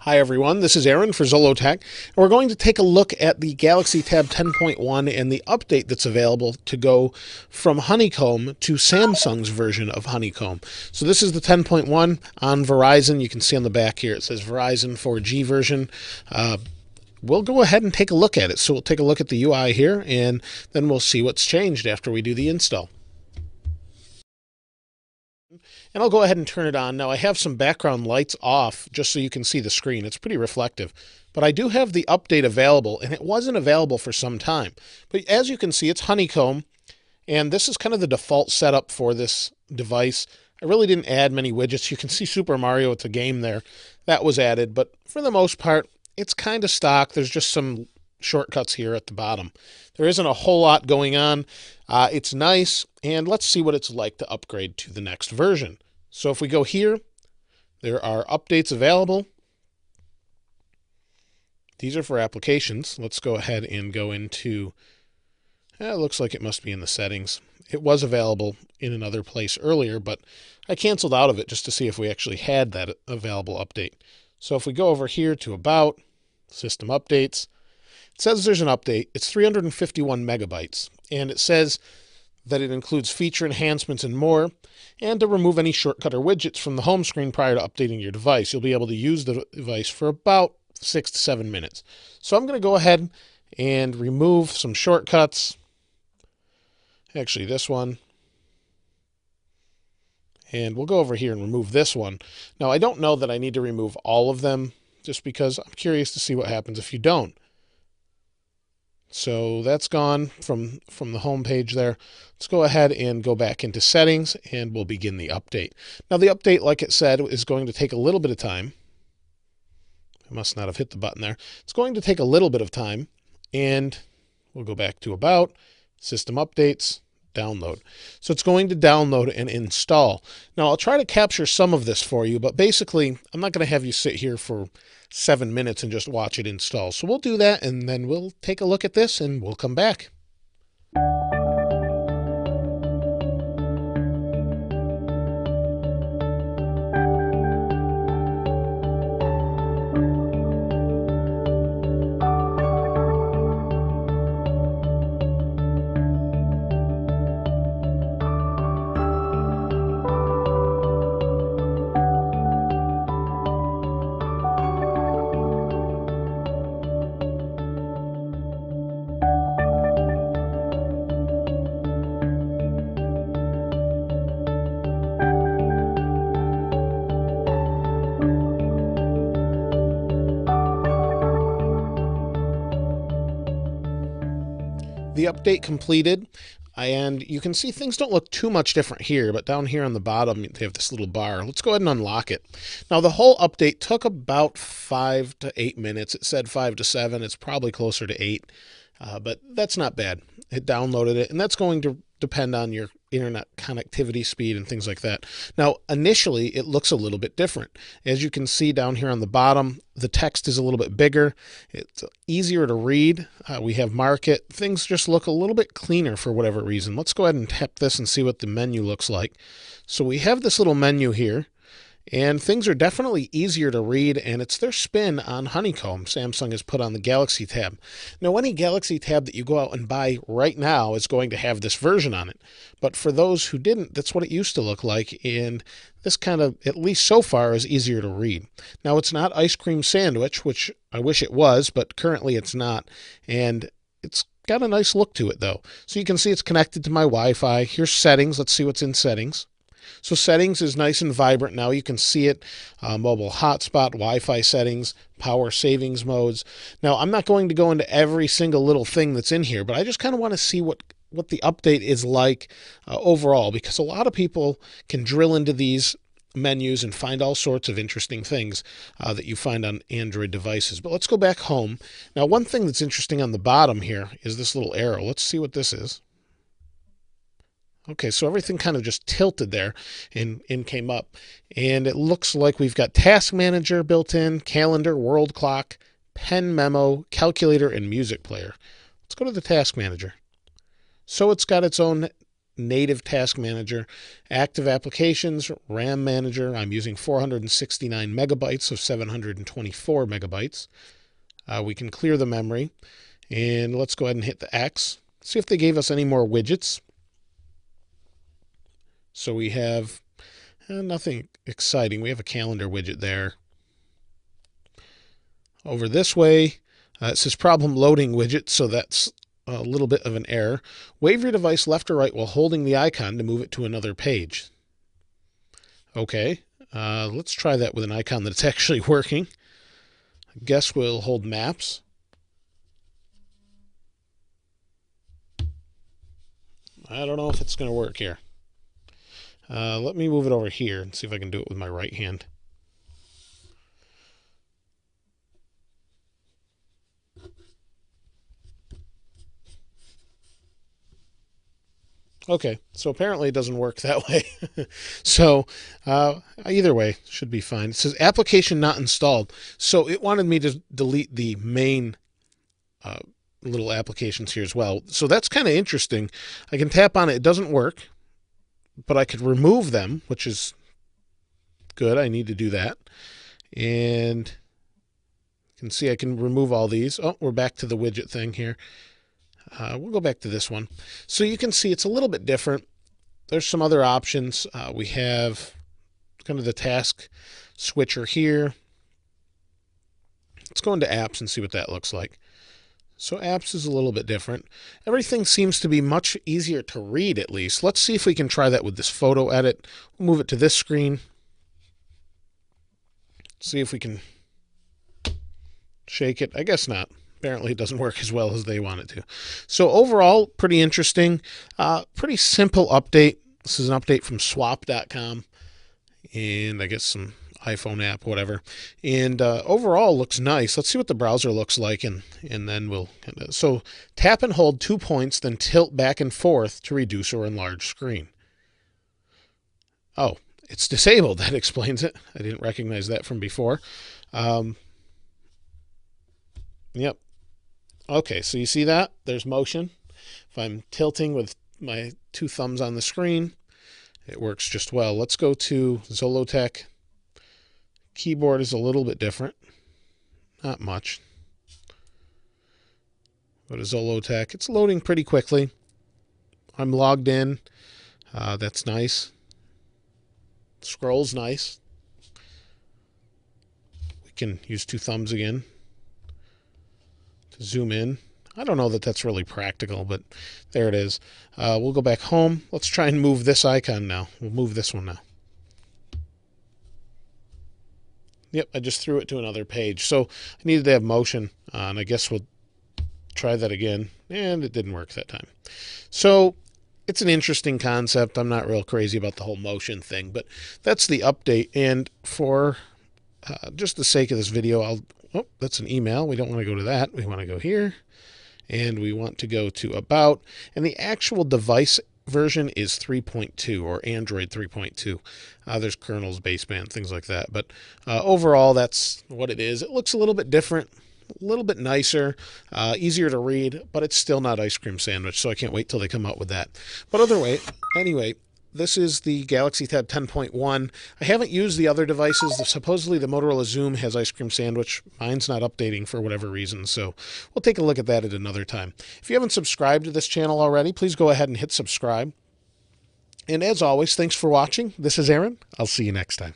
Hi everyone, this is Aaron for Zollotech, and we're going to take a look at the Galaxy Tab 10.1 and the update that's available to go from Honeycomb to Samsung's version of Honeycomb. So this is the 10.1 on Verizon. You can see on the back here it says Verizon 4G version. We'll go ahead and take a look at it. So we'll take a look at the UI here, and then we'll see what's changed after we do the install. And I'll go ahead and turn it on. Now I have some background lights off just so you can see the screen. It's pretty reflective. But I do have the update available, and it wasn't available for some time. But as you can see, it's Honeycomb, and this is kind of the default setup for this device. I really didn't add many widgets. You can see Super Mario, it's a game there. That was added, but for the most part, it's kind of stock. There's just some shortcuts here at the bottom. There isn't a whole lot going on. It's nice, and let's see what it's like to upgrade to the next version. So if we go here, there are updates available. These are for applications. Let's go ahead and go into, it looks like it must be in the settings. It was available in another place earlier, but I canceled out of it just to see if we actually had that available update. So if we go over here to About, System Updates, it says there's an update. It's 351 megabytes, and it says that it includes feature enhancements and more, and to remove any shortcut or widgets from the home screen prior to updating your device. You'll be able to use the device for about 6 to 7 minutes. So I'm going to go ahead and remove some shortcuts. Actually, this one. And we'll go over here and remove this one. Now, I don't know that I need to remove all of them, just because I'm curious to see what happens if you don't. So that's gone from the home page there. Let's go ahead and go back into settings, and we'll begin the update. Now the update, like it said, is going to take a little bit of time. I must not have hit the button there. It's going to take a little bit of time, and we'll go back to About, System Updates, Download. So it's going to download and install. Now I'll try to capture some of this for you, but basically I'm not going to have you sit here for 7 minutes and just watch it install. So we'll do that, and then we'll take a look at this, and we'll come back. The update completed, and you can see things don't look too much different here, but down here on the bottom they have this little bar. Let's go ahead and unlock it. Now the whole update took about 5 to 8 minutes. It said 5 to 7. It's probably closer to 8, but that's not bad. It downloaded it, and that's going to depend on your internet connectivity speed and things like that. Now, initially, it looks a little bit different. As you can see down here on the bottom, the text is a little bit bigger. It's easier to read. We have market. Things just look a little bit cleaner for whatever reason. Let's go ahead and tap this and see what the menu looks like. So we have this little menu here, and things are definitely easier to read, and it's their spin on Honeycomb Samsung has put on the Galaxy Tab. Now, any Galaxy Tab that you go out and buy right now is going to have this version on it. But for those who didn't, that's what it used to look like, and this kind of, at least so far, is easier to read. Now, it's not Ice Cream Sandwich, which I wish it was, but currently it's not, and it's got a nice look to it, though. So you can see it's connected to my Wi-Fi. Here's settings. Let's see what's in settings. So settings is nice and vibrant now. You can see it, mobile hotspot, Wi-Fi settings, power savings modes. Now, I'm not going to go into every single little thing that's in here, but I just kind of want to see what the update is like overall, because a lot of people can drill into these menus and find all sorts of interesting things that you find on Android devices. But let's go back home. Now, one thing that's interesting on the bottom here is this little arrow. Let's see what this is. Okay, so everything kind of just tilted there and came up. And it looks like we've got Task Manager built in, Calendar, World Clock, Pen Memo, Calculator, and Music Player. Let's go to the Task Manager. So it's got its own native task manager, active applications, RAM manager. I'm using 469 megabytes of 724 megabytes. We can clear the memory, and let's go ahead and hit the X. See if they gave us any more widgets. So we have nothing exciting. We have a calendar widget there. Over this way, it says problem loading widget, so that's a little bit of an error. Wave your device left or right while holding the icon to move it to another page. Okay, let's try that with an icon that's actually working. I guess we'll hold maps. I don't know if it's going to work here. Let me move it over here and see if I can do it with my right hand. Okay, so apparently it doesn't work that way. So either way, should be fine. It says application not installed. So it wanted me to delete the main little applications here as well. So that's kind of interesting. I can tap on it. It doesn't work, but I could remove them, which is good. I need to do that. And you can see I can remove all these. Oh, we're back to the widget thing here. We'll go back to this one. So you can see it's a little bit different. There's some other options. We have kind of the task switcher here. Let's go into apps and see what that looks like. So apps is a little bit different. Everything seems to be much easier to read, at least. Let's see if we can try that with this photo edit. We'll move it to this screen. See if we can shake it. I guess not. Apparently it doesn't work as well as they want it to. So overall, pretty interesting. Pretty simple update. This is an update from swap.com. And I guess some iPhone app, whatever. And overall looks nice. Let's see what the browser looks like, and then we'll so tap and hold 2 points, then tilt back and forth to reduce or enlarge screen. Oh, it's disabled. That explains it. I didn't recognize that from before. Yep. Okay, so you see that? There's motion. If I'm tilting with my 2 thumbs on the screen, it works just well. Let's go to Zollotech. Keyboard is a little bit different. Not much. Go to Zollotech. It's loading pretty quickly. I'm logged in. That's nice. Scroll's nice. We can use 2 thumbs again to zoom in. I don't know that that's really practical, but there it is. We'll go back home. Let's try and move this icon now. We'll move this one now. Yep, I just threw it to another page. So I needed to have motion, and I guess we'll try that again. And it didn't work that time. So it's an interesting concept. I'm not real crazy about the whole motion thing, but that's the update. And for just the sake of this video, oh, that's an email. We don't want to go to that. We want to go here, and we want to go to About. And the actual device version is 3.2, or Android 3.2. There's kernels, baseband, things like that. But overall, that's what it is. It looks a little bit different, a little bit nicer, easier to read, but it's still not Ice Cream Sandwich, so I can't wait till they come out with that. But anyway, this is the Galaxy Tab 10.1. I haven't used the other devices. Supposedly the Motorola Xoom has Ice Cream Sandwich. Mine's not updating for whatever reason, so we'll take a look at that at another time. If you haven't subscribed to this channel already, please go ahead and hit subscribe. And as always, thanks for watching. This is Aaron. I'll see you next time.